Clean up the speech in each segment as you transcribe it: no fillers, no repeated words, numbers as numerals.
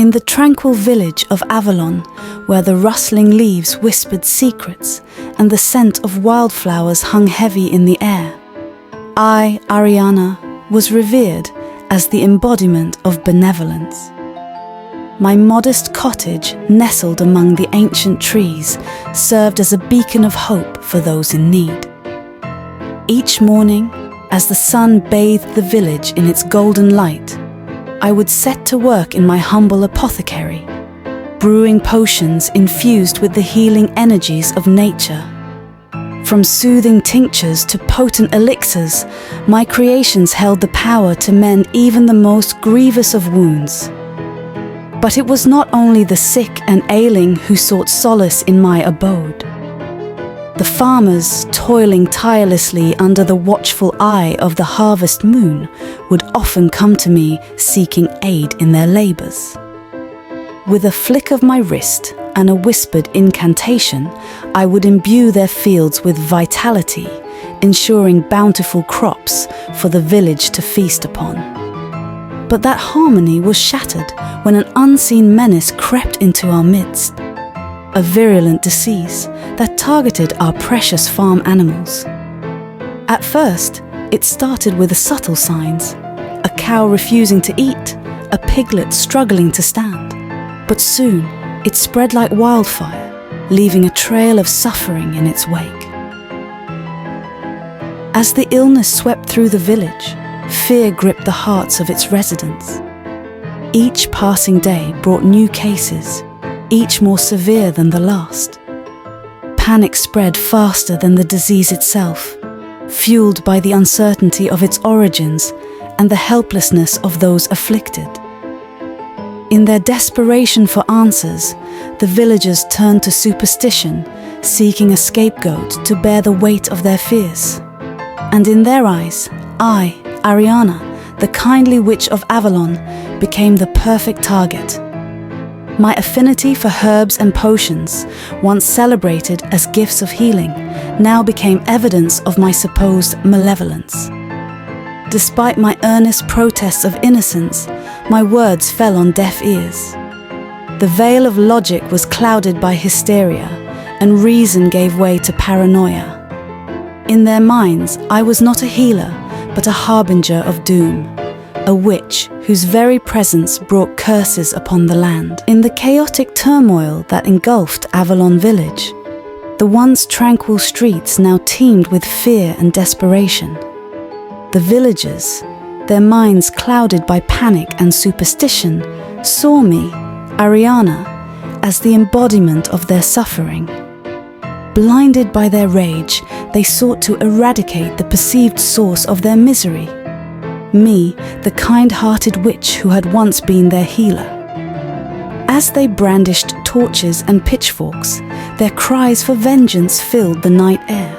In the tranquil village of Avalon, where the rustling leaves whispered secrets and the scent of wildflowers hung heavy in the air, I, Ariana, was revered as the embodiment of benevolence. My modest cottage, nestled among the ancient trees, served as a beacon of hope for those in need. Each morning, as the sun bathed the village in its golden light, I would set to work in my humble apothecary, brewing potions infused with the healing energies of nature. From soothing tinctures to potent elixirs, my creations held the power to mend even the most grievous of wounds. But it was not only the sick and ailing who sought solace in my abode. The farmers, toiling tirelessly under the watchful eye of the harvest moon, would often come to me seeking aid in their labors. With a flick of my wrist and a whispered incantation, I would imbue their fields with vitality, ensuring bountiful crops for the village to feast upon. But that harmony was shattered when an unseen menace crept into our midst. A virulent disease that targeted our precious farm animals. At first, it started with the subtle signs: a cow refusing to eat, a piglet struggling to stand. But soon, it spread like wildfire, leaving a trail of suffering in its wake. As the illness swept through the village, fear gripped the hearts of its residents. Each passing day brought new cases, each more severe than the last. Panic spread faster than the disease itself, fueled by the uncertainty of its origins and the helplessness of those afflicted. In their desperation for answers, the villagers turned to superstition, seeking a scapegoat to bear the weight of their fears. And in their eyes, I, Ariana, the kindly witch of Avalon, became the perfect target. My affinity for herbs and potions, once celebrated as gifts of healing, now became evidence of my supposed malevolence. Despite my earnest protests of innocence, my words fell on deaf ears. The veil of logic was clouded by hysteria, and reason gave way to paranoia. In their minds, I was not a healer, but a harbinger of doom, a witch whose very presence brought curses upon the land. In the chaotic turmoil that engulfed Avalon village, the once tranquil streets now teemed with fear and desperation. The villagers, their minds clouded by panic and superstition, saw me, Ariana, as the embodiment of their suffering. Blinded by their rage, they sought to eradicate the perceived source of their misery. Me, the kind-hearted witch who had once been their healer. As they brandished torches and pitchforks, their cries for vengeance filled the night air.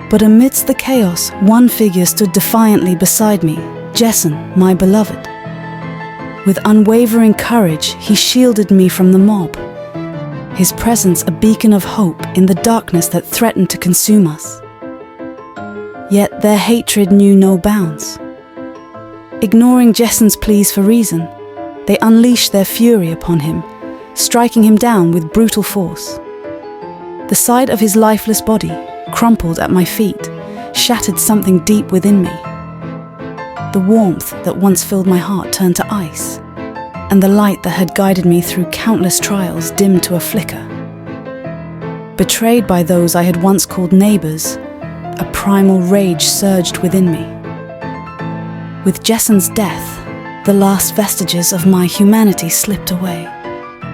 But amidst the chaos, one figure stood defiantly beside me, Jason, my beloved. With unwavering courage, he shielded me from the mob, his presence a beacon of hope in the darkness that threatened to consume us. Yet their hatred knew no bounds. Ignoring Jason's pleas for reason, they unleashed their fury upon him, striking him down with brutal force. The sight of his lifeless body, crumpled at my feet, shattered something deep within me. The warmth that once filled my heart turned to ice, and the light that had guided me through countless trials dimmed to a flicker. Betrayed by those I had once called neighbors, a primal rage surged within me. With Jason's death, the last vestiges of my humanity slipped away,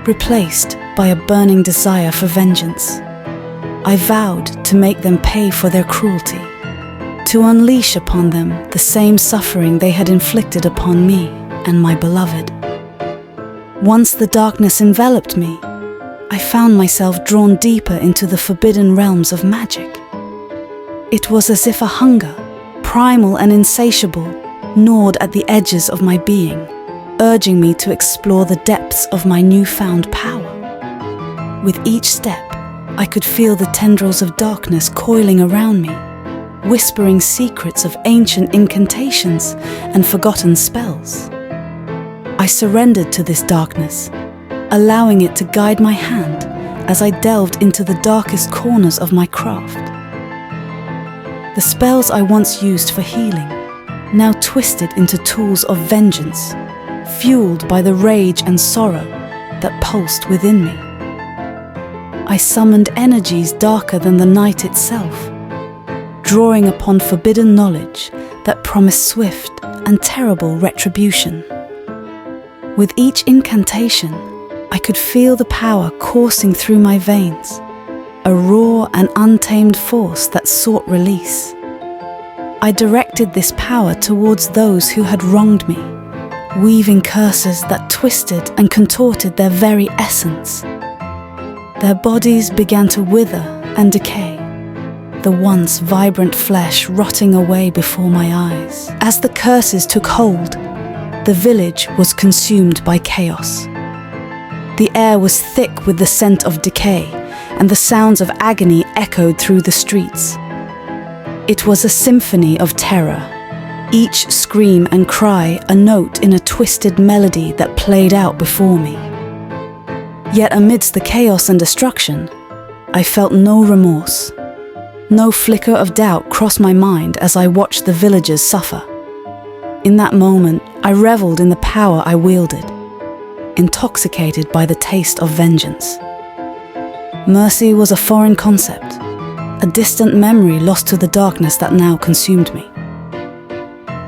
replaced by a burning desire for vengeance. I vowed to make them pay for their cruelty, to unleash upon them the same suffering they had inflicted upon me and my beloved. Once the darkness enveloped me, I found myself drawn deeper into the forbidden realms of magic. It was as if a hunger, primal and insatiable, gnawed at the edges of my being, urging me to explore the depths of my newfound power. With each step, I could feel the tendrils of darkness coiling around me, whispering secrets of ancient incantations and forgotten spells. I surrendered to this darkness, allowing it to guide my hand as I delved into the darkest corners of my craft. The spells I once used for healing now twisted into tools of vengeance, fueled by the rage and sorrow that pulsed within me. I summoned energies darker than the night itself, drawing upon forbidden knowledge that promised swift and terrible retribution. With each incantation, I could feel the power coursing through my veins, a raw and untamed force that sought release. I directed this power towards those who had wronged me, weaving curses that twisted and contorted their very essence. Their bodies began to wither and decay, the once vibrant flesh rotting away before my eyes. As the curses took hold, the village was consumed by chaos. The air was thick with the scent of decay, and the sounds of agony echoed through the streets. It was a symphony of terror, each scream and cry a note in a twisted melody that played out before me. Yet amidst the chaos and destruction, I felt no remorse. No flicker of doubt crossed my mind as I watched the villagers suffer. In that moment, I reveled in the power I wielded, intoxicated by the taste of vengeance. Mercy was a foreign concept, a distant memory lost to the darkness that now consumed me.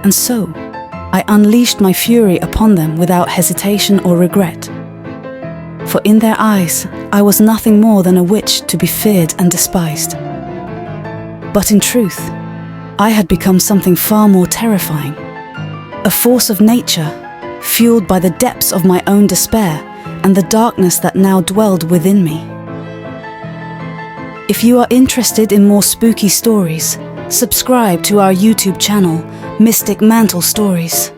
And so, I unleashed my fury upon them without hesitation or regret. For in their eyes, I was nothing more than a witch to be feared and despised. But in truth, I had become something far more terrifying, a force of nature, fueled by the depths of my own despair and the darkness that now dwelled within me. If you are interested in more spooky stories, subscribe to our YouTube channel, Mystic Mantle Stories.